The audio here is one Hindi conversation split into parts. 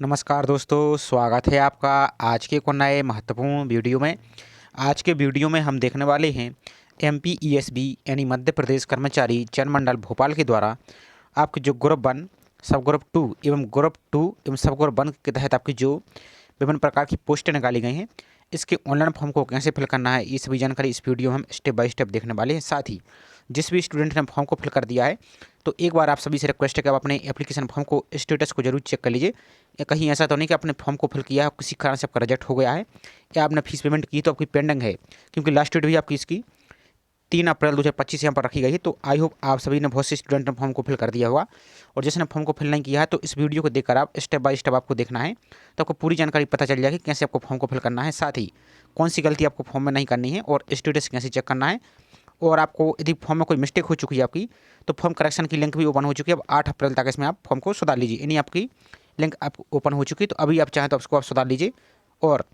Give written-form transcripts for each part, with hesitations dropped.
नमस्कार दोस्तों, स्वागत है आपका आज के एक और नए महत्वपूर्ण वीडियो में। आज के वीडियो में हम देखने वाले हैं MPESB यानी मध्य प्रदेश कर्मचारी चयन मंडल भोपाल के द्वारा आपके जो ग्रुप 1, सब ग्रुप 2 एवं ग्रुप 2 एवं सब ग्रुप 1 के तहत आपकी जो विभिन्न प्रकार की पोस्टें निकाली गई हैं, इसके ऑनलाइन फॉर्म को कैसे फिल करना है, ये सभी जानकारी इस वीडियो में हम स्टेप बाय स्टेप देखने वाले हैं। साथ ही जिस भी स्टूडेंट ने फॉर्म को फिल कर दिया है, तो एक बार आप सभी से रिक्वेस्ट है कि आप अपने एप्लीकेशन फॉर्म को स्टेटस को जरूर चेक कर लीजिए। या कहीं ऐसा तो नहीं कि आपने फॉर्म को फिल किया है, किसी कारण से आपका रिजेक्ट हो गया है, या आपने फीस पेमेंट की तो आपकी पेंडिंग है, क्योंकि लास्ट डेट भी आपकी इसकी 3 अप्रैल 2025 यहाँ पर रखी गई है। तो आई होप आप सभी ने, बहुत से स्टूडेंट ने फॉर्म को फिल कर दिया होगा, और जिसने फॉर्म को फिल नहीं किया है तो इस वीडियो को देखकर आप स्टेप बाय स्टेप आपको देखना है, तो आपको पूरी जानकारी पता चल जाएगी कैसे आपको फॉर्म को फिल करना है, साथ ही कौन सी गलती आपको फॉर्म में नहीं करनी है और स्टेटस कैसे चेक करना है। और आपको यदि फॉर्म में कोई मिस्टेक हो चुकी है आपकी, तो फॉर्म करेक्शन की लिंक भी ओपन हो चुकी है। अब 8 अप्रैल तक इसमें आप फॉर्म को सुधार लीजिए, यानी आपकी लिंक आप ओपन हो चुकी है, तो अभी आप चाहें तो उसको आप सुधार लीजिए, और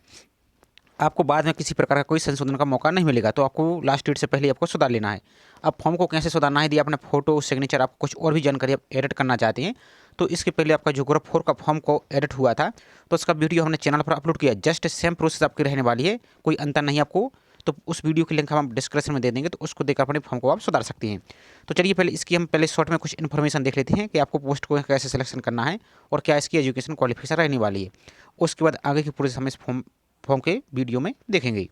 आपको बाद में किसी प्रकार का कोई संशोधन का मौका नहीं मिलेगा। तो आपको लास्ट डेट से पहले आपको सुधार लेना है। अब फॉर्म को कैसे सुधारना है, यदि आपने फोटो, सिग्नेचर, आपको कुछ और भी जानकारी आप एडिट करना चाहते हैं, तो इसके पहले आपका जो ग्रुप 4 का फॉर्म को एडिट हुआ था, तो उसका वीडियो हमने चैनल पर अपलोड किया। जस्ट सेम प्रोसेस आपकी रहने वाली है, कोई अंतर नहीं आपको। तो उस वीडियो की लिंक हम डिस्क्रिप्शन में दे देंगे, तो उसको देखकर अपने फॉर्म को आप सुधार सकते हैं। तो चलिए पहले इसकी हम पहले शॉर्ट में कुछ इन्फॉर्मेशन देख लेते हैं कि आपको पोस्ट को कैसे सिलेक्शन करना है और क्या इसकी एजुकेशन क्वालिफिकेशन रहने वाली है। उसके बाद आगे की प्रोसेस हम इस फॉर्म फॉर्म के वीडियो में देखेंगे।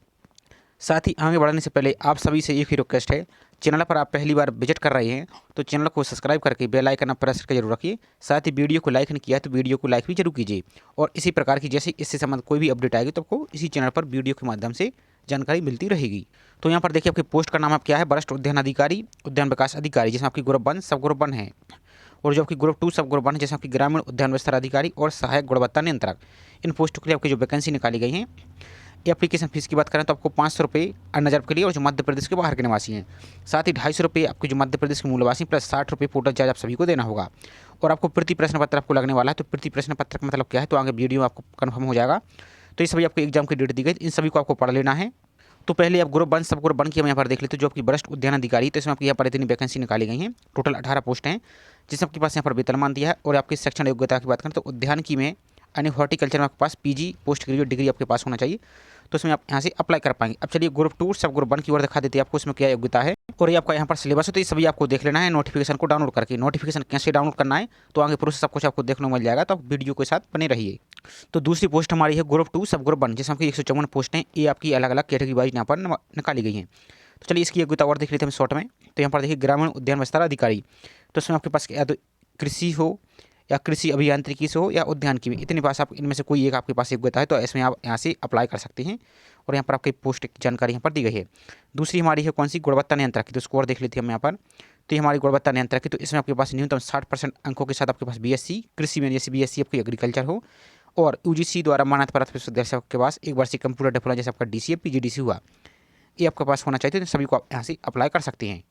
साथ ही आगे बढ़ने से पहले आप सभी से एक ही रिक्वेस्ट है, चैनल पर आप पहली बार विजिट कर रहे हैं तो चैनल को सब्सक्राइब करके बेल आइकन प्रेस करके जरूर रखिए। साथ ही वीडियो को लाइक नहीं किया तो वीडियो को लाइक भी जरूर कीजिए, और इसी प्रकार की जैसे इससे संबंधित कोई भी अपडेट आएगी तो आपको इसी चैनल पर वीडियो के माध्यम से जानकारी मिलती रहेगी। तो यहाँ पर देखिए आपकी पोस्ट का नाम आप क्या है, वरिष्ठ उद्यान अधिकारी, उद्यान विकास अधिकारी, जिसमें आपकी ग्रुप 1 सब ग्रुप 1 है, और जो आपकी ग्रुप 2 सब ग्रुप 1 है, जैसे आपकी ग्रामीण उद्यान विस्तार अधिकारी और सहायक गुणवत्ता नियंत्रक। इन पोस्टों के लिए आपकी जो वैकेंसी निकाली गई हैं, एप्लीकेशन फीस की बात करें तो आपको 500 रुपये अनरिजर्व के लिए, और जो मध्य प्रदेश के बाहर के निवासी हैं, साथ ही 250 रुपये आपके जो मध्य प्रदेश के मूलवासी, प्लस 60 रुपये पोर्टल चार्ज आप सभी को देना होगा। और आपको प्रति प्रश्न पत्र आपको लगने वाला है। तो प्रति प्रश्न पत्र का मतलब क्या है, तो आगे वीडियो में आपको कन्फर्म हो जाएगा। तो ये सभी आपको एग्जाम की डेट दी गई, इन सभी को आपको पढ़ लेना है। तो पहले आप ग्रुप 1 सब ग्रुप 1 की हम यहाँ पर देख लेते हैं, जो आपकी वरिष्ठ उद्यान अधिकारी, तो इसमें आपकी यहाँ पर इतनी वैकेंसी निकाली गई हैं, टोटल 18 पोस्ट हैं, जिसमें आपके पास यहाँ पर वेतनमान दिया है। और आपकी शिक्षण योग्यता की बात करें तो उद्यान की में यानी हॉर्टिकल्चर में आपके पास PG पोस्ट ग्रेजुएट डिग्री आपके पास होना चाहिए, तो इसमें आप यहाँ से अप्लाई कर पाएंगे। अब चलिए ग्रुप 2 सब ग्रुप 1 की ओर दिखा देते हैं आपको इसमें क्या योग्यता है, और ये आपका यहाँ पर सिलेबस है। तो ये सभी आपको देख लेना है नोटिफिकेशन को डाउनलोड करके। नोटिफिकेशन कैसे डाउनलोड करना है, तो आगे प्रोसेस सब कुछ आपको देखने को मिल जाएगा, तो आप वीडियो के साथ बने रहिए। तो दूसरी पोस्ट हमारी है ग्रुप 2 सब ग्रुप 1, जिसमें आपकी 154 पोस्ट हैं। ये आपकी अलग अलग कैटेगरी वाइज यहाँ पर निकाली गई हैं। तो चलिए इसकी योग्यता और देख लेते हैं हम शॉर्ट में। तो यहाँ पर देखिए ग्रामीण उद्यान विस्तार अधिकारी, तो इसमें आपके पास या तो कृषि हो, या कृषि अभियांत्रिकी से हो, या उद्यान की भी, इतने पास आप इनमें से कोई एक आपके पास योग्यता है, तो इसमें आप यहाँ से अप्लाई कर सकते हैं। और यहाँ पर आपकी पोस्ट की जानकारी यहाँ पर दी गई है। दूसरी हमारी है कौन सी, गुणवत्ता नियंत्रक की, तो उसको और देख लेते हैं हम यहाँ पर। तो ये हमारी गुणवत्ता नियंत्रक की, तो इसमें आपके पास न्यूनतम 60% अंकों के साथ आपके पास BSc कृषि में, जैसे BSc आपकी एग्रीकल्चर हो, और UGC द्वारा मान्यता प्राप्त विश्वविद्यालय के पास एक वर्षीय कंप्यूटर डिप्लोमा, जैसे आपका DCA PGDC हुआ, ये आपके पास होना चाहिए। तो सभी को आप यहाँ से अप्लाई कर सकते हैं।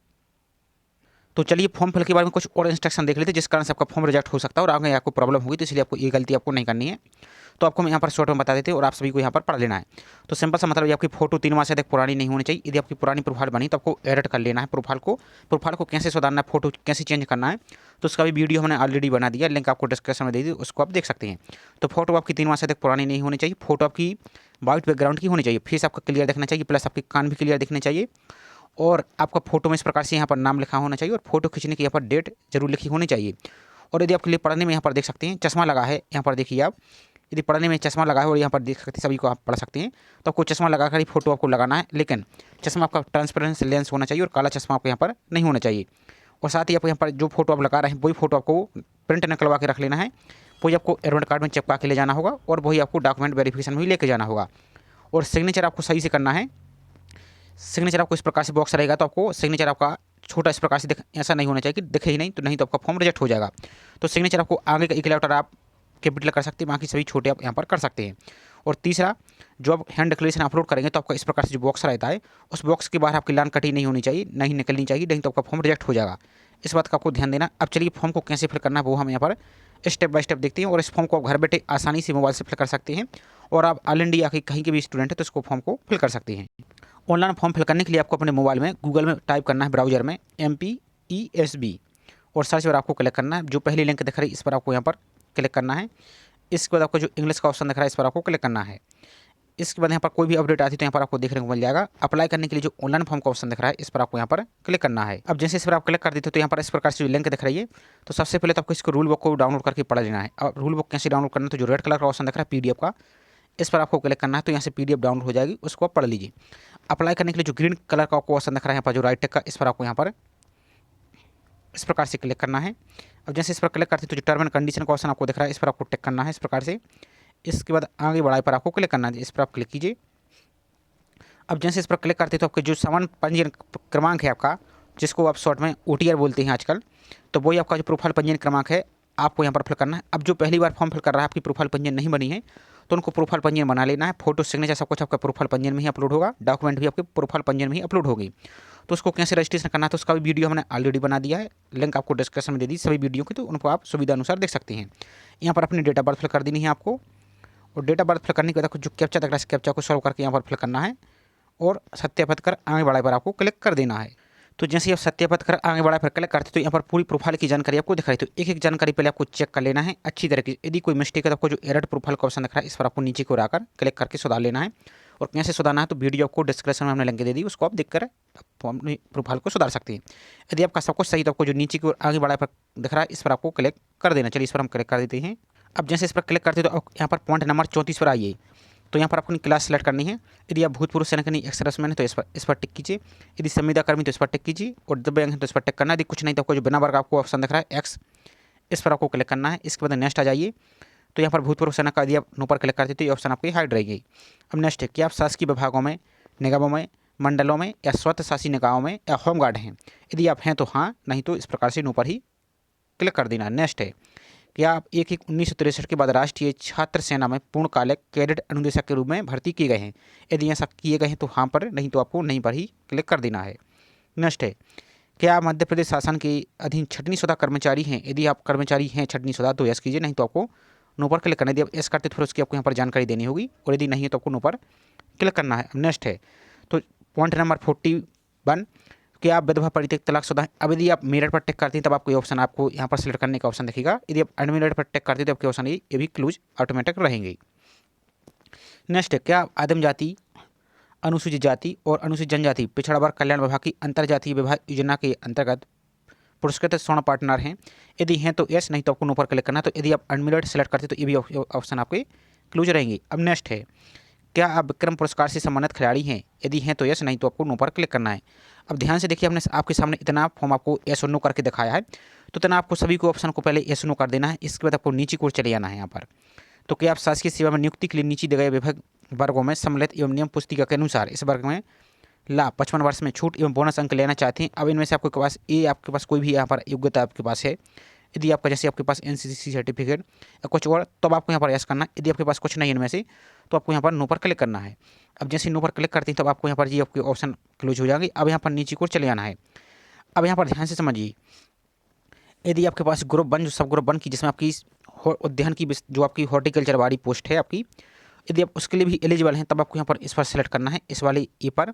तो चलिए फॉर्म फिल के बारे में कुछ और इंस्ट्रक्शन देख लेते हैं, जिस कारण से आपका फॉर्म रिजेक्ट हो सकता है और आगे आपको प्रॉब्लम होगी, तो इसलिए आपको ये गलती आपको नहीं करनी है। तो आपको हम यहाँ पर शॉर्ट में बता देते हैं और आप सभी को यहाँ पर पढ़ लेना है। तो सिंपल सा मतलब ये आपकी फोटो 3 माह से अधिक पुरानी नहीं होनी चाहिए। यदि आपकी पुरानी प्रोफाइल बनी तो आपको एडिट कर लेना है प्रोफाइल को कैसे सुधारना है, फोटो कैसे चेंज करना है, तो उसका भी वीडियो हमने ऑलरेडी बना दिया, लिंक आपको डिस्क्रिप्शन में दे दी, उसको आप देख सकते हैं। तो फोटो आपकी 3 माह से अधिक पुरानी नहीं होनी चाहिए, फोटो आपकी वाइट बैकग्राउंड की होनी चाहिए, फेस आपका क्लियर दिखना चाहिए, प्लस आपके कान भी क्लियर दिखने चाहिए, और आपका फोटो में इस प्रकार से यहाँ पर नाम लिखा होना चाहिए, और फोटो खींचने की यहाँ पर डेट जरूर लिखी होनी चाहिए। और यदि आपके लिए पढ़ने में यहाँ पर देख सकते हैं चश्मा लगा है, यहाँ पर देखिए आप, यदि पढ़ने में चश्मा लगा है और यहाँ पर देख सकते हैं, सभी को आप पढ़ सकते हैं, तो आपको चश्मा लगा कर ही फोटो आपको लगाना है, लेकिन चश्मा आपका ट्रांसपेरेंट लेंस होना चाहिए, और काला चश्मा आपको यहाँ पर नहीं होना चाहिए। और साथ ही आपको यहाँ पर जो फोटो आप लगा रहे हैं वही फोटो आपको प्रिंट निकलवा के रख लेना है, वही आपको एडमिट कार्ड में चिपका के ले जाना होगा, और वही आपको डॉक्यूमेंट वेरिफिकेशन में भी लेके जाना होगा। और सिग्नेचर आपको सही से करना है। सिग्नेचर आपको इस प्रकार से बॉक्स रहेगा, तो आपको सिग्नेचर आपका छोटा इस प्रकार से ऐसा नहीं होना चाहिए कि दिखे ही नहीं, तो नहीं तो आपका फॉर्म रिजेक्ट हो जाएगा। तो सिग्नेचर आपको आगे का एक लेटर आप कैपिटल कर सकते हैं, बाकी सभी छोटे आप यहाँ पर कर सकते हैं। और तीसरा, जो आप हैंड डिक्लेरेशन अपलोड करेंगे तो आपका इस प्रकार से जो बॉक्स रहता है, उस बॉक्स के बाहर आपकी लाइन कटी नहीं होनी चाहिए, नहीं निकलनी चाहिए, नहीं तो आपका फॉर्म रिजेक्ट हो जाएगा। इस बात का आपको ध्यान देना। अब चलिए फॉर्म को कैसे फिल करना है वो हम यहाँ पर स्टेप बाय स्टेप देखते हैं, और इस फॉर्म को आप घर बैठे आसानी से मोबाइल से फिल कर सकते हैं, और आप ऑल इंडिया के कहीं के भी स्टूडेंट है तो इसको फॉर्म को फिल कर सकते हैं। ऑनलाइन फॉर्म फिल करने के लिए आपको अपने मोबाइल में गूगल में टाइप करना है, ब्राउजर में MPESB, और सर्च पर आपको क्लिक करना है। जो पहली लिंक दिख रही है इस पर आपको यहाँ पर क्लिक करना है। इसके बाद आपको जो इंग्लिश का ऑप्शन दिख रहा है इस पर आपको क्लिक करना है। इसके बाद यहाँ पर कोई भी अपडेट आती है तो यहाँ पर आपको देखने को मिल जाएगा। अप्लाई करने के लिए जो ऑनलाइन फॉर्म का ऑप्शन दिख रहा है इस पर आपको यहाँ पर क्लिक करना है। अब जैसे इस पर आप क्लिक कर देते हो तो यहाँ पर इस प्रकार से जो लिंक दिख रही है, तो सबसे पहले तो आपको इसको रूल बुक को डाउनलोड करके पढ़ लेना है। और रूल बुक कैसे डाउनलोड करना है, तो जो रेड कलर का ऑप्शन दिख रहा है PDF का, इस पर आपको क्लिक करना है। तो यहाँ से PDF डाउनलोड हो जाएगी, उसको आप पढ़ लीजिए। अप्लाई करने के लिए जो ग्रीन कलर का आपको ऑप्शन दिख रहा है यहाँ पर जो राइट टिक का, इस पर आपको यहाँ पर इस प्रकार से क्लिक करना है। अब जैसे इस पर क्लिक करते हैं तो जो टर्म एंड कंडीशन का ऑप्शन आपको दिख रहा है इस पर आपको टिक करना है इस प्रकार से। इसके बाद आगे बढ़ाए पर आपको क्लिक करना है, इस पर आप क्लिक कीजिए। अब जैसे इस पर क्लिक करते हैं तो आपके जो सामान्य पंजीयन क्रमांक है आपका, जिसको आप शॉर्ट में OTR बोलते हैं आजकल, तो वही आपका जो प्रोफाइल पंजीयन क्रमांक है आपको यहाँ पर फिल करना है। अब जो पहली बार फॉर्म फिल कर रहा है, आपकी प्रोफाइल पंजीयन नहीं बनी है, तो उनको प्रोफाइल पंजीयन बना लेना है। फोटो सिग्नेचर सब कुछ आपका प्रोफाइल पंजीयन में ही अपलोड होगा, डॉक्यूमेंट भी आपके प्रोफाइल पंजीयन में ही अपलोड होगी। तो उसको कैसे रजिस्ट्रेशन करना है तो उसका भी वीडियो हमने ऑलरेडी बना दिया है, लिंक आपको डिस्क्रिप्शन में दे दी सभी वीडियो की, तो उनको आप सुविधा अनुसार देख सकते हैं। यहाँ पर अपनी डेट ऑफ बर्थ फिल कर देनी है आपको, और डेट ऑफ बर्थ फिल करने के बाद जो कैप्चा दिख रहा है इस कैप्चा को सॉल्व करके यहाँ पर फिल करना है और सत्यापित कर आगे बढ़ाए पर आपको क्लिक कर देना है। तो जैसे आप सत्यापित कर आगे बढ़ाए पर क्लिक करते तो यहाँ पर पूरी प्रोफाइल की जानकारी आपको दिख रही है। तो एक एक जानकारी पहले आपको चेक कर लेना है अच्छी तरह की। यदि कोई मिस्टेक है तो आपको जो एरर प्रोफाइल का ऑप्शन दिख रहा है इस पर आपको नीचे को आकर क्लिक करके सुधार लेना है। और कैसे सुधारना है तो वीडियो आपको डिस्क्रिप्शन में हमने लिंक दे दी, उसको आप देखकर अपनी प्रोफाइल को सुधार सकते हैं। यदि आपका सब कुछ सही तो आपको जो नीचे की ओर आगे बढ़ाए पर दिख रहा है इस पर आपको क्लिक कर देना। चलिए इस पर हम क्लिक कर देते हैं। अब जैसे इस पर क्लिक करते तो यहाँ पर पॉइंट नंबर 34 पर आइए। तो यहाँ पर अपनी क्लास सेलेक्ट करनी है। यदि आप भूतपूर्व सैनिक एक्स सर्विसमैन है तो इस पर टिक कीजिए। यदि संविदा कर्मी तो इस पर टिक कीजिए, और दिव्यांग है तो इस पर टिक करना है। यदि कुछ नहीं तो आपको जो बिना वर्ग आपको ऑप्शन दिख रहा है X, इस पर आपको क्लिक करना है। इसके बाद नेक्स्ट आ जाइए। तो यहाँ पर भूतपूर्व सैनिक का यदि आप नो पर क्लिक करते तो ये ऑप्शन आपकी हाइड रहेगी। अब नेक्स्ट है कि आप शासकीय विभागों में, निगमों में, मंडलों में या स्वतः शासी निकायों में या होमगार्ड हैं। यदि आप हैं तो हाँ, नहीं तो इस प्रकार से नो पर ही क्लिक कर देना। नेक्स्ट है कि आप 1/1/1963 के बाद राष्ट्रीय छात्र सेना में पूर्णकालिक कैडेट अनुदेशक के रूप में भर्ती किए गए हैं। यदि ऐसा किए गए हैं तो हाँ पर, नहीं तो आपको नहीं पर ही क्लिक कर देना है। नेक्स्ट है क्या आप मध्य प्रदेश शासन के अधीन छटनीशुदा कर्मचारी हैं। यदि आप कर्मचारी हैं छटनीशुदा तो यस कीजिए, नहीं तो आपको नो पर क्लिक करना है। यदि आप यस करते तो फिर उसकी आपको यहाँ पर जानकारी देनी होगी, और यदि नहीं है तो आपको नो पर क्लिक करना है। नेक्स्ट है तो पॉइंट नंबर 41 कि आप विधवा परित्यक्त तलाकशुदा हैं। अब यदि आप मेरिट पर टिक करते हैं तब आपको ये ऑप्शन आपको यहाँ पर सिलेक्ट करने का ऑप्शन दिखेगा। यदि आप अनमेरिट पर टिक करते हैं तो आपके ऑप्शन ये भी क्लोज ऑटोमेटिक रहेंगे। नेक्स्ट है क्या आप आदिम जाति, अनुसूचित जाति और अनुसूचित जनजाति पिछड़ा वर्ग कल्याण विभाग की अंतर्जातीय विवाह योजना के अंतर्गत पुरस्कृत स्वर्ण पार्टनर हैं। यदि हैं तो यस, नहीं तो आपको नो पर क्लिक करना है। तो यदि आप अनमेरिट सेलेक्ट करते हैं तो ये भी ऑप्शन आपके क्लोज रहेंगे। अब नेक्स्ट है क्या आप विक्रम पुरस्कार से संबंधित खिलाड़ी हैं। यदि हैं तो यस, नहीं तो आपको नो पर क्लिक करना है। अब ध्यान से देखिए, हमने आपके सामने इतना फॉर्म आपको यस और नो करके दिखाया है, तो इतना आपको सभी को ऑप्शन को पहले यस नो कर देना है। इसके बाद आपको नीचे को चले जाना है यहाँ पर। तो क्या आप शासकीय सेवा में नियुक्ति के लिए नीचे दिए गए विभाग वर्गों में सम्मिलित एवं नियम पुस्तिका के अनुसार इस वर्ग में लाभ 55 वर्ष में छूट एवं बोनस अंक लेना चाहते हैं। अब इनमें से आपके पास आपके पास कोई भी यहाँ पर योग्यता आपके पास है। यदि आपका जैसे आपके पास NCC सर्टिफिकेट या कुछ और, तो आपको यहाँ पर यस करना है। यदि आपके पास कुछ नहीं इनमें से तो आपको यहाँ पर नो पर क्लिक करना है। अब जैसे नो पर क्लिक करते हैं तब आपको यहाँ पर जी आपके ऑप्शन क्लोज हो जाएंगे। अब यहाँ पर नीचे को चले जाना है। अब यहाँ पर ध्यान से समझिए, यदि आपके पास ग्रुप 1 जो सब ग्रुप 1 की जिसमें आपकी उद्यान की जो आपकी हॉर्टिकल्चर वाली पोस्ट है आपकी, यदि आप उसके लिए भी एलिजिबल हैं तब आपको यहाँ पर इस पर सेलेक्ट करना है, इस वाले ए पर।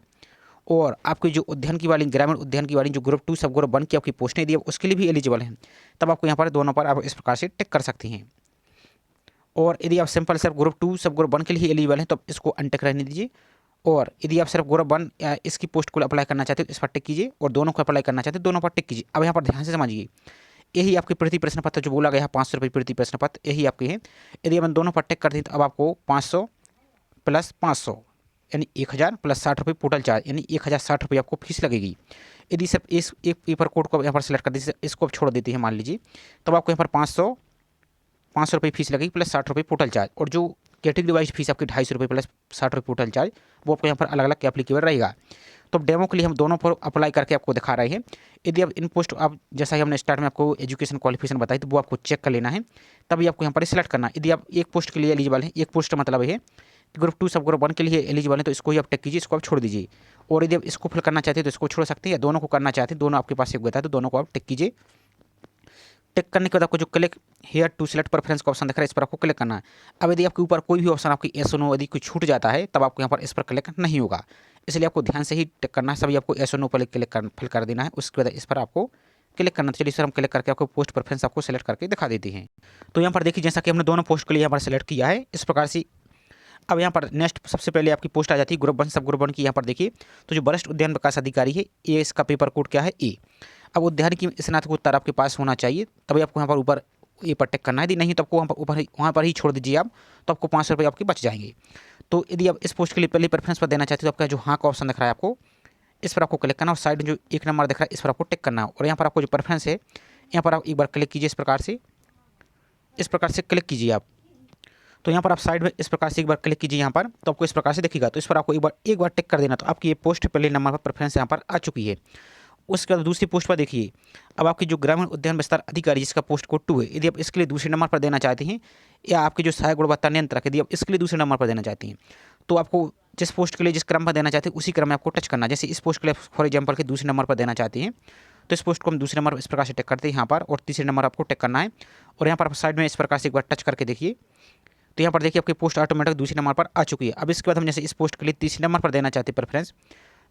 और आपकी जो उद्यान की वाली, ग्रामीण उद्यान की वाली जो ग्रुप 2 सब ग्रुप 1 की आपकी पोस्ट है, यदि आप उसके लिए भी एलिजिबल हैं तब आपको यहाँ पर दोनों पर आप इस प्रकार से टिक कर सकती हैं। और यदि आप सिंपल सिर्फ ग्रुप 2 सब ग्रुप 1 के लिए एलिजिबल हैं तो इसको अनटिक रहने दीजिए। और यदि आप सिर्फ ग्रुप 1 या इसकी पोस्ट को अप्लाई करना चाहते हो इस पर टिक कीजिए, और दोनों को अप्लाई करना चाहते हो दोनों पर टिक कीजिए। अब यहाँ पर ध्यान से समझिए, यही आपकी प्रति प्रश्न पत्र जो बोला गया 500 रुपये प्रति प्रश्न पत्र, यही आपके हैं। यदि हम दोनों पर टिक करते हैं तो अब आपको 500 प्लस 500 यानी 1000 प्लस 60 रुपये टोटल चार्ज यानी 1060 रुपये आपको फीस लगेगी। यदि सिर्फ इस एक पेपर कोड को यहाँ पर सेलेक्ट कर दीजिए, इसको आप छोड़ देते हैं मान लीजिए, तब आपको यहाँ पर 500 रुपये फीस लगेगी प्लस 60 रुपये टोटल चार्ज। और जो कैटेगरी वाइज फीस आपकी 250 रुपये प्लस 60 रुपये टोटल चार्ज, वो आपको यहाँ पर अलग अलग एप्लीकेबल रहेगा। तो डेमो के लिए हम दोनों पर अप्लाई करके आपको दिखा रहे हैं। यदि आप इन पोस्ट आप जैसा ही हमने स्टार्ट में आपको एजुकेशन क्वालिफिकेशन बताई तो वो आपको चेक कर लेना है, तभी आपको यहाँ पर सिलेक्ट करना है। यदि आप एक पोस्ट के लिए एलिजिबल हैं, एक पोस्ट मतलब है ग्रुप 2 सब ग्रुप 1 के लिए एलिजिबल है तो इसको ही आप टिक कीजिए, इसको आप छोड़ दीजिए। और यदि आप इसको फिल करना चाहते हैं तो इसको छोड़ सकते हैं, या दोनों को करना चाहते हैं, दोनों आपके पास योग्यता है तो दोनों को आप टिक कीजिए। टिक करने के बाद आपको जो click here to select preference का ऑप्शन दिख रहा है इस पर आपको क्लिक करना है। अब यदि आपके ऊपर कोई भी ऑप्शन आपकी एस नो यदि कोई छूट जाता है तब आपको यहाँ पर इस पर क्लिक नहीं होगा, इसलिए आपको ध्यान से ही टिक करना है। सभी आपको एस नो पर क्लिक कर फिल कर देना है, उसके बाद इस पर आपको क्लिक करना। तो चलिए सर हम क्लिक करके आपको पोस्ट प्रेफरेंस आपको सेलेक्ट करके दिखा देते हैं। तो यहाँ पर देखिए जैसा कि हमने दोनों पोस्ट के लिए यहाँ पर सेलेक्ट किया है इस प्रकार से। अब यहाँ पर नेक्स्ट सबसे पहले आपकी पोस्ट आ जाती है ग्रुप 1 सब ग्रुप 1 की। यहाँ पर देखिए तो जो वरिष्ठ उद्यान विकास अधिकारी है ये, इसका पेपर कोड क्या है ए। अब उद्यान की स्नातकोत्तर आपके पास होना चाहिए, तभी आपको यहाँ पर ऊपर ये पर टिक करना है। यदि नहीं तो आपको वहाँ पर ही छोड़ दीजिए आप, तो आपको 500 रुपये आपके बच जाएंगे। तो यदि आप इस पोस्ट के लिए पहले प्रेफरेंस पर देना चाहते हो तो आपका जो हाँ का ऑप्शन दिख रहा है आपको, इस पर आपको क्लिक करना और साइड में जो 1 नंबर दिख रहा है इस पर आपको टिक करना है। और यहाँ पर आपको जो प्रेफरेंस है यहाँ पर आप एक बार क्लिक कीजिए, इस प्रकार से क्लिक कीजिए आप। तो यहाँ पर आप साइड में इस प्रकार से एक बार क्लिक कीजिए यहाँ पर, तो आपको इस प्रकार से दिखेगा। तो इस पर आपको एक बार टिक कर देना, तो आपकी ये पोस्ट पहले नंबर पर प्रेफरेंस यहाँ पर आ चुकी है। उसके बाद दूसरी पोस्ट पर देखिए, अब आपकी जो ग्रामीण उद्यान विस्तार अधिकारी जिसका पोस्ट कोड 2 है, यदि आप इसके लिए दूसरे नंबर पर देना चाहते हैं, या आपके जो सहायक गुणवत्ता नियंत्रक यदि आप इसके लिए दूसरे नंबर पर देना चाहते हैं, तो आपको जिस पोस्ट के लिए जिस क्रम पर देना चाहते हैं उसी क्रम में आपको टच करना। जैसे इस पोस्ट के लिए फॉर एग्जाम्पल के दूसरे नंबर पर देना चाहते हैं, तो इस पोस्ट को हम दूसरे नंबर इस प्रकार से टिक करते हैं यहाँ पर, और तीसरे नंबर आपको टिक करना है। और यहाँ पर आप साइड में इस प्रकार से एक बार टच करके देखिए, तो यहाँ पर देखिए आपकी पोस्ट ऑटोमेटिक दूसरे नंबर पर आ चुकी है। अब इसके बाद हम जैसे इस पोस्ट के लिए तीसरे नंबर पर देना चाहते हैं प्रेफरेंस,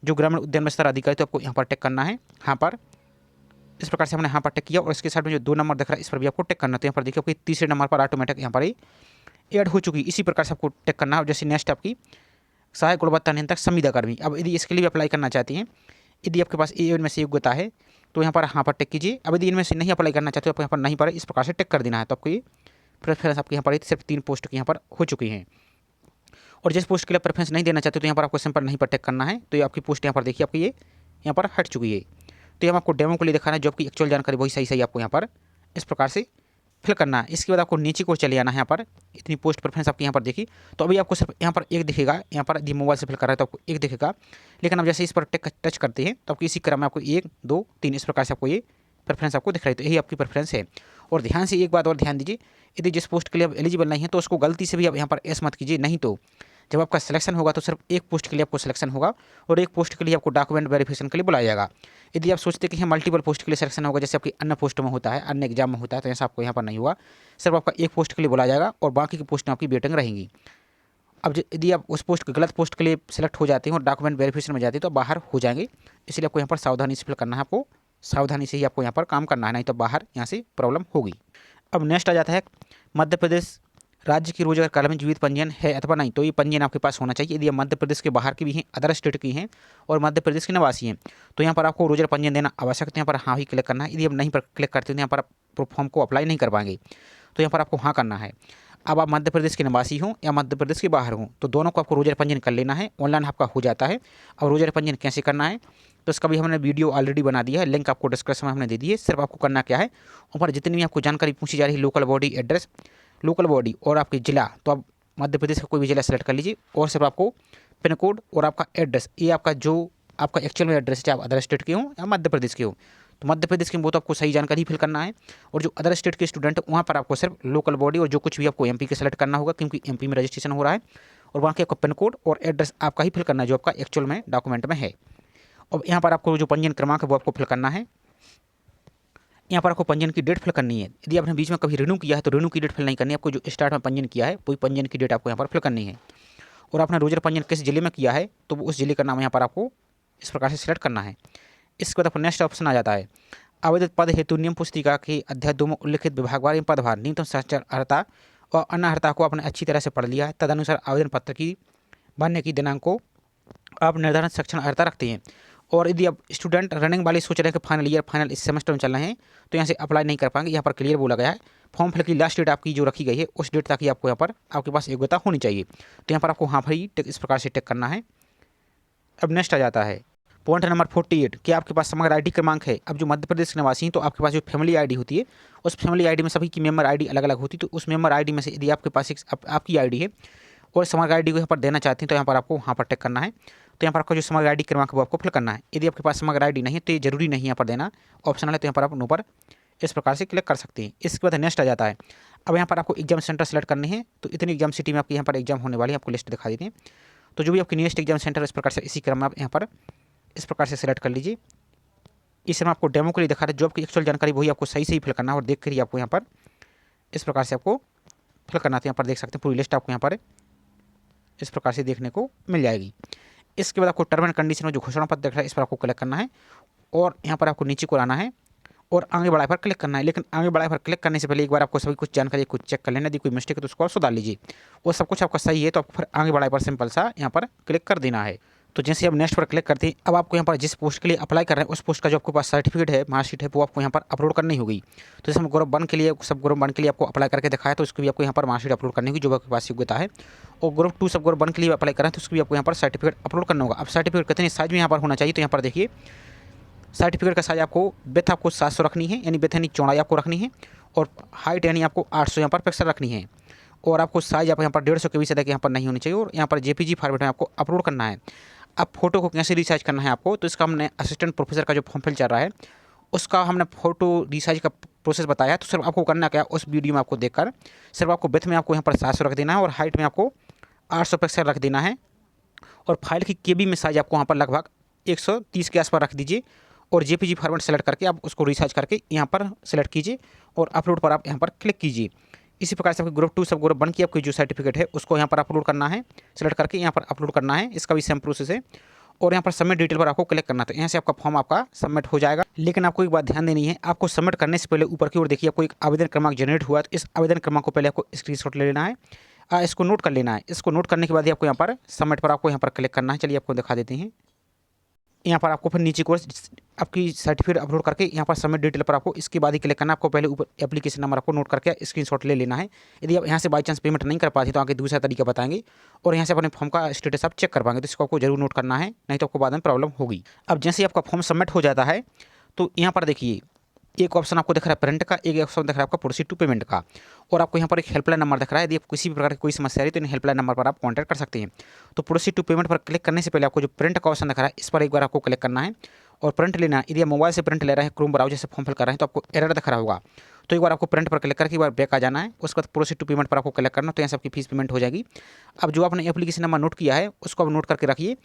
जो ग्रामीण उद्यान विस्तार अधिकारी, तो आपको यहाँ पर टिक करना है। यहाँ पर इस प्रकार से हमने यहाँ पर टिक किया, और इसके साइड में जो 2 नंबर दिख रहा है इस पर भी आपको टिक करना। तो यहाँ पर देखिए आपकी तीसरे नंबर पर ऑटोमेटिक यहाँ पर ऐड हो चुकी है। इसी प्रकार से आपको टिक करना है। जैसे नेक्स्ट आपकी सहायक गुणवत्ता नियंत्रक संविदा कर्मी, अब यदि इसके लिए भी अप्लाई करना चाहती हैं, यदि आपके पास इनमें से योग्यता है तो यहाँ पर टिक कीजिए। अब यदि इनमें से नहीं अप्लाई करना चाहते हो, आपको यहाँ पर नहीं पर इस प्रकार से टिक कर देना है। तो आपको ये प्रेफरेंस आपके यहाँ पर सिर्फ 3 पोस्ट की यहाँ पर हो चुकी हैं। और जिस पोस्ट के लिए प्रेफरेंस नहीं देना चाहते तो यहाँ पर आपको सिंपल नहीं पर टिक करना है। तो ये आपकी पोस्ट यहाँ पर देखिए आपकी ये यहाँ पर हट चुकी है। तो हम आपको डेमो के लिए दिखाना है, जो आपकी एक्चुअल जानकारी वही सही आपको यहाँ पर इस प्रकार से फिल करना है। इसके बाद आपको नीचे को चले आना है। यहाँ पर इतनी पोस्ट प्रेफरेंस आपकी यहाँ पर देखी, तो अभी आपको सिर्फ यहाँ पर एक दिखेगा। यहाँ पर यदि मोबाइल से फिल कर रहा है तो आपको एक दिखेगा, लेकिन अब जैसे इस पर टच करते हैं तो आपको इसी क्रम में आपको 1 2 3 इस प्रकार से आपको ये प्रेफरेंस आपको दिख रही है। तो यही आपकी प्रेफरेंस है। और ध्यान से एक बात और ध्यान दीजिए, यदि जिस पोस्ट के लिए आप एलिजिबल नहीं है तो उसको गलती से भी आप यहाँ पर एस मत कीजिए। नहीं तो जब आपका सिलेक्शन होगा तो सिर्फ एक पोस्ट के लिए आपको सिलेक्शन होगा, और एक पोस्ट के लिए आपको डॉक्यूमेंट वेरिफिकेशन के लिए बुलाया जाएगा। यदि आप सोचते कि मल्टीपल पोस्ट के लिए सिलेक्शन होगा, जैसे आपकी अन्य पोस्ट में होता है, अन्य एग्जाम में होता है, तो ऐसा आपको यहाँ पर नहीं होगा। सिर्फ आपका एक पोस्ट के लिए बुलाया जाएगा और बाकी की पोस्टें आपकी वेटिंग रहेंगी। अब यदि आप उस पोस्ट गलत पोस्ट के लिए सिलेक्ट हो जाते हैं और डॉक्यूमेंट वेरिफिकेशन में जाते हैं तो बाहर हो जाएंगे। इसलिए आपको यहाँ पर सावधानी से फिल करना है। आपको सावधानी से ही आपको यहाँ पर काम करना है, नहीं तो बाहर यहाँ से प्रॉब्लम होगी। अब नेक्स्ट आ जाता है मध्य प्रदेश राज्य की रोजगार काल में जीवित पंजीयन है अथवा नहीं। तो ये पंजीयन आपके पास होना चाहिए। यदि आप मध्य प्रदेश के बाहर की भी हैं, अदर स्टेट की हैं और मध्य प्रदेश के निवासी हैं, तो यहाँ पर आपको रोजगार पंजीयन देना आवश्यक है। यहाँ पर हाँ ही क्लिक करना है। यदि आप नहीं पर क्लिक करते तो यहाँ पर फॉर्म को अप्लाई नहीं कर पाएंगे, तो यहाँ पर आपको हाँ करना है। अब आप मध्य प्रदेश के निवासी हों या मध्य प्रदेश के बाहर हों, तो दोनों को आपको रोजगार पंजीयन कर लेना है। ऑनलाइन आपका हो जाता है। और रोजगार पंजीयन कैसे करना है तो इसका भी हमने वीडियो ऑलरेडी बना दिया है, लिंक आपको डिस्क्रिप्शन में हमने दे दी है। सिर्फ आपको करना क्या है, ऊपर जितनी भी आपको जानकारी पूछी जा रही है, local body address, local body और आपके जिला, तो आप मध्य प्रदेश का कोई भी जिला सेलेक्ट कर लीजिए, और सिर्फ आपको पिन कोड और आपका एड्रेस, ये आपका जो आपका एक्चुअल में एड्रेस है, चाहे आप अदर स्टेट के हों या मध्य प्रदेश के हो, तो मध्य प्रदेश के वो तो आपको सही जानकारी फिल करना है। और जो अदर स्टेट के स्टूडेंट है वहाँ पर आपको सिर्फ लोकल बॉडी और जो कुछ भी आपको एमपी के सेलेक्ट करना होगा, क्योंकि एमपी में रजिस्ट्रेशन हो रहा है, और वहाँ के आपको पिन कोड और एड्रेस आपका ही फिल करना है जो आपका एक्चुअल में डॉक्यूमेंट में है। और यहाँ पर आपको जो पंजीयन क्रमांक है वो आपको फिल करना है। यहाँ पर आपको पंजीयन की डेट फिल करनी है। यदि आपने बीच में कभी रिन्यू किया है तो रिन्यू की डेट फिल नहीं करनी है। आपको जो स्टार्ट में पंजीयन किया है वही पंजीयन की डेट आपको यहाँ पर फिल करनी है। और आपने रोजगार पंजीयन किस जिले में किया है तो उस जिले का नाम यहाँ पर आपको इस प्रकार से सिलेक्ट करना है। इसके बाद आपको नेक्स्ट ऑप्शन आ जाता है, आवेदित पद हेतु नियम पुस्तिका के अध्याय 2 में उल्लिखित विभागवार एवं पदभार न्यूनतम साक्षर अर्हता और अन्य अर्हता को आपने अच्छी तरह से पढ़ लिया है। तदनुसार आवेदन पत्र की भरने की दिनांक को आप निर्धारित सक्षम अर्हता रखते हैं। और यदि आप स्टूडेंट रनिंग वाले सोच रहे हैं कि फाइनल ईयर फाइनल इस सेमेस्टर में चल रहे हैं तो यहाँ से अप्लाई नहीं कर पाएंगे। यहाँ पर क्लियर बोला गया है, फॉर्म फिल की लास्ट डेट आपकी जो रखी गई है उस डेट तक ही आपको यहाँ पर आपके पास योग्यता होनी चाहिए। तो यहाँ पर आपको हाँ भाई इस प्रकार से टिक करना है। अब नेक्स्ट आ जाता है पॉइंट नंबर 48 कि आपके पास समग्र आईडी क्रमांक है। अब जो मध्य प्रदेश के निवासी हैं तो आपके पास जो फैमिली आईडी होती है उस फैमिली आईडी में सभी की मेंबर आईडी अलग अलग होती है। तो उस मेंबर आईडी में से यदि आपके पास एक आपकी आईडी है और समग्र आईडी को यहाँ पर देना चाहते हैं तो यहाँ पर आपको वहाँ पर टिक करना है। तो यहाँ पर आपका जो समग्र आईडी क्रमांक है वो आपको फिल करना है। यदि आपके पास समग्र आईडी नहीं है तो ये जरूरी नहीं यहाँ पर देना, ऑप्शनल है। तो यहाँ पर आप नो पर इस प्रकार से क्लिक कर सकते हैं। इसके बाद नेक्स्ट आ जाता है, अब यहाँ पर आपको एग्जाम सेंटर सेलेक्ट करने हैं। तो इतनी एग्जाम सिटी में आपके यहाँ पर एग्जाम होने वाली है, आपको लिस्ट दिखा देते हैं। तो जो भी आपकी नियरेस्ट एग्जाम सेंटर इस प्रकार से इसी क्रम में आप यहाँ पर इस प्रकार से सिलेक्ट कर लीजिए। इस समय आपको डेमो के लिए दिखा रहे जो आपकी एक्चुअल जानकारी वही आपको सही फिल करना है और देख कर ही आपको यहाँ पर इस प्रकार से आपको फिल करना था। यहाँ पर देख सकते हैं पूरी लिस्ट आपको यहाँ पर इस प्रकार से देखने को मिल जाएगी। इसके बाद आपको टर्म एंड कंडीशन में जो घोषणा पत्र दिख रहा है इस पर आपको क्लिक करना है और यहाँ पर आपको नीचे को आना है और आगे बढ़ाए पर क्लिक करना है। लेकिन आगे बढ़ाए पर क्लिक करने से पहले एक बार आपको सभी कुछ जानकारी कुछ चेक कर लेना, यदि कोई मिस्टेक है तो उसको आप सुधार लीजिए। और सब कुछ आपका सही है तो आपको फिर आगे बढ़ाए पर सिंपल सा यहाँ पर क्लिक कर देना है। तो जैसे आप नेक्स्ट पर क्लिक करते हैं, अब आपको यहाँ पर जिस पोस्ट के लिए अप्लाई कर रहे हैं उस पोस्ट का जो आपके पास सर्टिफिकेट है, मार्कशीट है, वो आपको यहाँ पर अपलोड करनी होगी। तो जैसे हम ग्रुप 1 के लिए, सब ग्रुप 1 के लिए आपको अप्लाई करके दिखाया, तो उसको भी आपको यहाँ पर मार्कशीट अपलोड करनी होगी जो आपके पास योग्यता है। और ग्रुप 2 सब ग्रुप 1 के लिए अप्लाई करें तो उसको भी आपको यहाँ पर सर्टिफिकेट अपलोड करना होगा। अब सर्टिफिकेट कितने साइज में यहाँ पर होना चाहिए, तो यहाँ पर देखिए सर्टिफिकेट का साइज आपको विड्थ आपको 700 रखनी है, यानी विड्थ यानी चौड़ाई आपको रखनी है, और हाइट यानी आपको 800 यहाँ पर पिक्सल रखनी है। और आपको साइज आप यहाँ पर 150 के भी ज़्यादा यहाँ पर नहीं होनी चाहिए, और यहाँ पर जेपीजी फॉर्मेट में आपको अपलोड करना है। अब फोटो को कैसे रिसाइज करना है आपको, तो इसका हमने असिस्टेंट प्रोफेसर का जो फॉर्म फिल चल रहा है उसका हमने फोटो रिसाइज का प्रोसेस बताया। तो सिर्फ आपको करना क्या, उस वीडियो में आपको देखकर सिर्फ आपको विड्थ में आपको यहाँ पर 700 रख देना है, और हाइट में आपको 800 पिक्सल रख देना है। और फाइल की केबी में साइज आपको वहाँ पर लगभग 130 के आसपास रख दीजिए, और जेपीजी फॉर्मेट सेलेक्ट करके आप उसको रिसाइज करके यहाँ पर सेलेक्ट कीजिए, और अपलोड पर आप यहाँ पर क्लिक कीजिए। इसी प्रकार से आपके ग्रुप 2 सब ग्रुप 1 की आपकी जो सर्टिफिकेट है उसको यहाँ पर अपलोड करना है, सेलेक्ट करके यहाँ पर अपलोड करना है। इसका भी सेम प्रोसेस है, और यहाँ पर सबमिट डिटेल पर आपको क्लिक करना है। तो यहाँ से आपका फॉर्म आपका सबमिट हो जाएगा। लेकिन आपको एक बात ध्यान देनी है, आपको सबमिट करने से पहले ऊपर की ओर देखिए आपको एक आवेदन क्रमांक जनरेट हुआ है। तो इस आवेदन क्रमांक को पहले आपको स्क्रीनशॉट ले लेना है, इसको नोट कर लेना है। इसको नोट करने के बाद ही आपको यहाँ पर सबमिट पर आपको यहाँ पर क्लिक करना है। चलिए आपको दिखा देते हैं। यहाँ पर आपको फिर नीचे को आपकी सर्टिफिकेट अपलोड करके यहाँ पर सबमिट डिटेल पर आपको इसके बाद ही क्लिक करना है। आपको पहले ऊपर एप्लीकेशन नंबर आपको नोट करके स्क्रीनशॉट ले लेना है। यदि आप यहाँ से बाई चांस पेमेंट नहीं कर पाते तो आगे दूसरा तरीका बताएंगे, और यहाँ से अपने फॉर्म का स्टेटस आप चेक कर पाएंगे। तो इसको आपको जरूर नोट करना है, नहीं तो आपको बाद में प्रॉब्लम होगी। अब जैसे आपका फॉर्म सबमिट हो जाता है तो यहाँ पर देखिए एक ऑप्शन आपको दिख रहा है प्रिंट का, एक ऑप्शन दिख रहा है आपका प्रोसीड टू पेमेंट का, और आपको यहाँ पर एक हेल्पलाइन नंबर दिख रहा है। यदि आप किसी भी प्रकार की कोई समस्या है तो इन हेल्पलाइन नंबर पर आप कॉन्टैक्ट कर सकते हैं। तो प्रोसीड टू पेमेंट पर क्लिक करने से पहले आपको जो प्रिंट का ऑप्शन दिख रहा है इस पर एक बार आपको क्लिक करना है और प्रिंट लेना है। यदि आप मोबाइल से प्रिंट ले रहे हैं, क्रोम ब्राउजर से फॉर्म फिल कर रहे हैं तो आपको एरर दिख रहा होगा। तो एक बार आपको प्रिंट पर क्लिक करके एक बार बैक आ जाना है, उसके बाद प्रोसीड टू पेमेंट पर आपको क्लिक करना, तो यहाँ से आपकी फीस पेमेंट हो जाएगी। अब जो आपने एप्लीकेशन नंबर नोट किया है उसको आप नोट करके रखिए,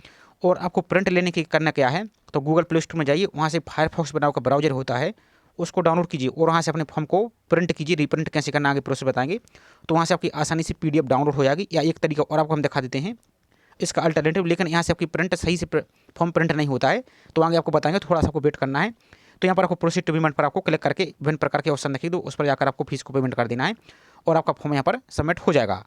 और आपको प्रिंट लेने की करना क्या है, तो गूगल प्ले स्टोर में जाइए, वहाँ से फायरफॉक्स बनाओ का ब्राउजर होता है उसको डाउनलोड कीजिए, और वहाँ से अपने फॉर्म को प्रिंट कीजिए। रिप्रिंट कैसे करना आगे प्रोसेस बताएंगे। तो वहाँ से आपकी आसानी से पीडीएफ डाउनलोड हो जाएगी। या एक तरीका और आपको हम दिखा देते हैं इसका अल्टरनेटिव, लेकिन यहाँ से आपकी प्रिंट सही से फॉर्म प्रिंट नहीं होता है, तो आगे आपको बताएंगे, थोड़ा सा आपको वेट करना है। तो यहाँ पर आपको प्रोसीड टू पेमेंट पर आपको क्लिक करके विभिन्न प्रकार के ऑप्शन देखिए, तो उस पर जाकर आपको फीस को पेमेंट कर देना है, और आपका फॉर्म यहाँ पर सबमिट हो जाएगा।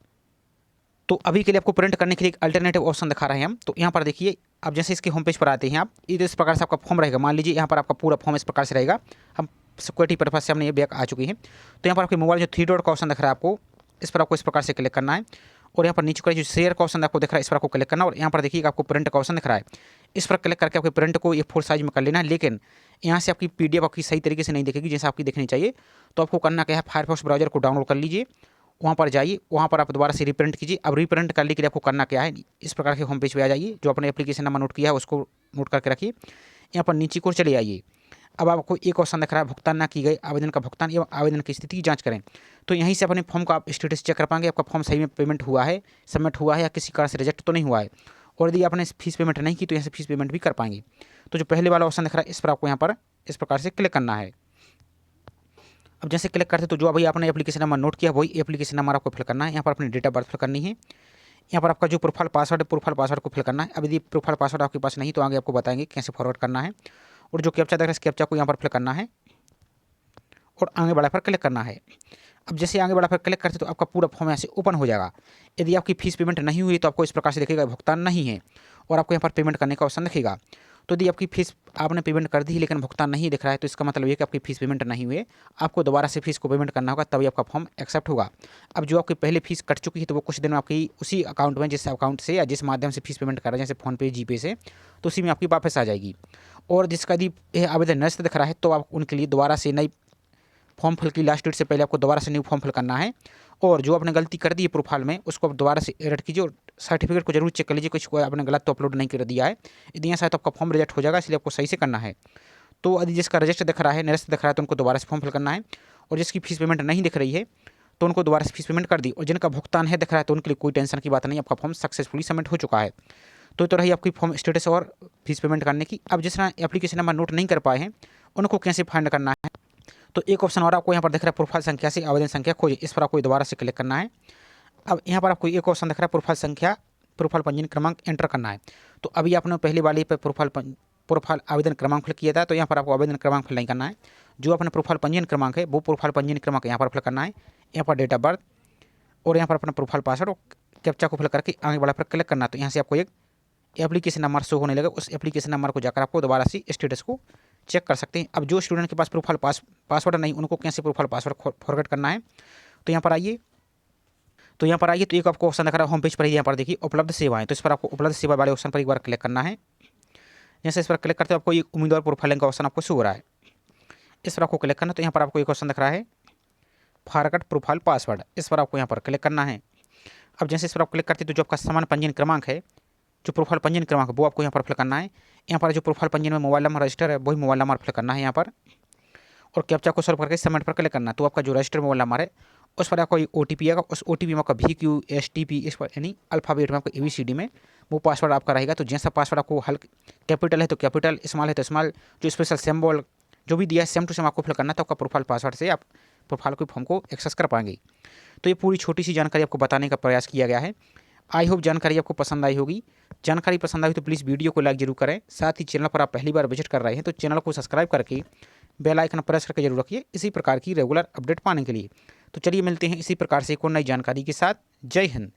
तो अभी के लिए आपको प्रिंट करने के लिए एक अल्टरनेटिव ऑप्शन दिखा रहे हैं हम। तो यहाँ पर देखिए, अब जैसे इसके होम पेज पर आते हैं आप, इस प्रकार से आपका फॉर्म रहेगा। मान लीजिए यहाँ पर आपका पूरा फॉर्म इस प्रकार से रहेगा। हम सिक्योरिटी पर्पज से हमने ये बैक आ चुकी है। तो यहाँ पर आपके मोबाइल जो 3 डॉट का ऑप्शन दिख रहा है आपको, इस पर आपको इस प्रकार से क्लिक करना है, और यहाँ पर नीचे का जो शेयर का ऑप्शन आपको दिख रहा है इस पर आपको क्लिक करना, और यहाँ पर देखिए आपको प्रिंट का ऑप्शन दिख रहा है, इस पर क्लिक करके आपके प्रिंट को A4 साइज में कर लेना है। लेकिन यहाँ से आपकी पीडीएफ आपकी सही तरीके से नहीं दिखेगी जैसे आपकी दिखनी चाहिए। तो आपको करना क्या है, फायरफॉक्स ब्राउजर को डाउनलोड कर लीजिए, वहाँ पर जाइए, वहाँ पर आप दोबारा से रिप्रिंट कीजिए। अब रिप्रिंट करने के लिए आपको करना क्या है, इस प्रकार के होम पेज पे आ जाइए, जो अपने एप्लीकेशन नंबर नोट किया है उसको नोट करके रखिए। यहाँ पर नीचे को चले आइए। अब आपको एक ऑप्शन दिख रहा है भुगतान ना की गई आवेदन का भुगतान एवं आवेदन की स्थिति की जांच करें। तो यहीं से अपने फॉर्म का आप स्टेटस चेक कर पाएंगे, आपका फॉर्म सही में पेमेंट हुआ है, सबमिट हुआ है, या किसी कारण से रिजेक्ट तो नहीं हुआ है। और यदि आपने फीस पेमेंट नहीं की तो यहाँ से फीस पेमेंट भी कर पाएंगे। तो जो पहले वाला ऑप्शन दिख रहा है इस पर आपको यहाँ पर इस प्रकार से क्लिक करना है। अब जैसे क्लिक करते तो जो अभी आपने एप्लीकेशन नंबर नोट किया वही एप्लीकेशन नंबर आपको फिल करना है। यहाँ पर अपनी डेट ऑफ बर्थ फिल करनी है। यहाँ पर आपका जो प्रोफाइल पासवर्ड है, प्रोफाइल पासवर्ड को फिल करना है। अब यदि प्रोफाइल पासवर्ड आपके पास नहीं तो आगे आपको बताएंगे कैसे फॉरवर्ड करना है। और जो कैप्चा दिख रहा है इस कैप्चा को यहाँ पर फिल करना है, और आगे बढ़ा पर क्लिक करना है। अब जैसे आगे बढ़ा पर क्लिक करते तो आपका पूरा फॉर्म यहाँ से ओपन हो जाएगा। यदि आपकी फीस पेमेंट नहीं हुई तो आपको इस प्रकार से दिखेगा भुगतान नहीं है, और आपको यहाँ पर पेमेंट करने का ऑप्शन दिखेगा। तो यदि आपकी फीस आपने पेमेंट कर दी लेकिन भुगतान नहीं दिख रहा है तो इसका मतलब ये कि आपकी फीस पेमेंट नहीं हुई है, आपको दोबारा से फीस को पेमेंट करना होगा, तभी आपका फॉर्म एक्सेप्ट होगा। अब जो आपकी पहले फीस कट चुकी है तो वो कुछ दिन में आपकी उसी अकाउंट में, जिस अकाउंट से या जिस माध्यम से फीस पेमेंट कर रहे हैं, जैसे फ़ोनपे, जीपे से, तो उसी में आपकी वापस आ जाएगी। और जिसका यदि आवेदन निरस्त दिख रहा है तो आप उनके लिए दोबारा से नई फॉर्म फिल की लास्ट डेट से पहले आपको दोबारा से न्यू फॉर्म फिल करना है। और जो आपने गलती कर दी है प्रोफाइल में उसको आप दोबारा से एडिट कीजिए, और सर्टिफिकेट को जरूर चेक कर लीजिए कुछ कोई आपने गलत तो अपलोड नहीं कर दिया है। यदि यहाँ शायद तो आपका फॉर्म रिजेक्ट हो जाएगा, इसलिए आपको सही से करना है। तो यदि जिसका रजिस्टर दिख रहा है, निरस्त दिख रहा है, तो उनको दोबारा से फॉर्म फिल करना है। और जिसकी फीस पेमेंट नहीं दिख रही है तो उनको दोबारा से फीस पेमेंट कर दी। और जिनका भुगतान है दिख रहा है तो उनके लिए कोई टेंशन की बात नहीं, आपका फॉर्म सक्सेसफुली सबमिट हो चुका है। तो रही आपकी फॉर्म स्टेटस और फीस पेमेंट करने की। अब जिस तरह एप्लीकेशन नंबर नोट नहीं कर पाए हैं उनको कैसे फाइंड करना है, तो एक ऑप्शन और आपको यहाँ पर दिख रहा है प्रोफाइल संख्या से आवेदन संख्या खोजें, इस पर आपको दोबारा से क्लिक करना है। अब यहाँ पर आपको एक ऑप्शन दिख रहा है प्रोफाइल संख्या, प्रोफाइल पंजीयन क्रमांक एंटर करना है। तो अभी आपने पहली वाली पर प्रोफाइल आवेदन क्रमांक फिल किया था, तो यहाँ पर आपको आवेदन क्रमांक फिल नहीं करना है। जो अपना प्रोफाइल पंजीयन क्रमांक है वो प्रोफाइल पंजीयन क्रमांक यहाँ पर फिल करना है। यहाँ पर डेट ऑफ बर्थ और यहाँ पर अपना प्रोफाइल पासवर्ड और कैप्चा को फिल करके आगे बढ़ा पर क्लिक करना। तो यहाँ से आपको एक एप्लीकेशन नंबर शो होने लगेगा, उस एप्लीकेशन नंबर को जाकर आपको दोबारा से स्टेटस को चेक कर सकते हैं। अब जो स्टूडेंट के पास प्रोफाइल पासवर्ड नहीं, उनको कैसे प्रोफाइल पासवर्ड फॉरगेट करना है, तो यहाँ पर आइए। तो एक आपको ऑप्शन दिख रहा है होम पेज पर ही, यहाँ पर देखिए उपलब्ध सेवाएं। तो इस पर आपको उपलब्ध सेवा वाले ऑप्शन पर एक बार क्लिक करना है। जैसे इस पर क्लिक करते हो आपको एक उम्मीदवार प्रोफाइलिंग का ऑप्शन आपको शो हो रहा है, इस पर आपको क्लिक करना है। तो यहाँ पर आपको एक ऑप्शन दिख रहा है फॉरगेट प्रोफाइल पासवर्ड, इस पर आपको यहाँ पर क्लिक करना है। अब जैसे इस पर आप क्लिक करते हैं तो जो आपका सामान्य पंजीयन क्रमांक है, जो प्रोफाइल पंजीयन क्रमांक है वो आपको यहाँ पर फिल करना है। यहाँ पर जो प्रोफाइल पंजीयन में मोबाइल नंबर रजिस्टर है वही मोबाइल नंबर फिल करना है यहाँ पर, और कैप्चा को सॉल्व करके सबमिट पर क्लिक करना है। तो आपका जो रजिस्टर्ड मोबाइल नंबर है उस पर आपको OTP आएगा, उस OTP में आपका VQSTP इस पर यानी अल्फ़ाबेट में आपको ABCD में वो पासवर्ड आपका रहेगा। तो जैसा पासवर्ड आपको हल्का कैपिटल है तो कैपिटल, स्मॉल है तो स्मॉल, जो स्पेशल सिंबल जो भी दिया है सेम टू सेम आपको फिल करना है। तो आपका प्रोफाइल पासवर्ड से आप प्रोफाइल को फॉर्म को एक्सेस कर पाएंगे। तो ये पूरी छोटी सी जानकारी आपको बताने का प्रयास किया गया है। आई होप जानकारी आपको पसंद आई होगी। जानकारी पसंद आई तो प्लीज़ वीडियो को लाइक जरूर करें। साथ ही चैनल पर आप पहली बार विजिट कर रहे हैं तो चैनल को सब्सक्राइब करके बेल आइकन प्रेस करके जरूर रखिए इसी प्रकार की रेगुलर अपडेट पाने के लिए। तो चलिए मिलते हैं इसी प्रकार से एक और नई जानकारी के साथ। जय हिंद।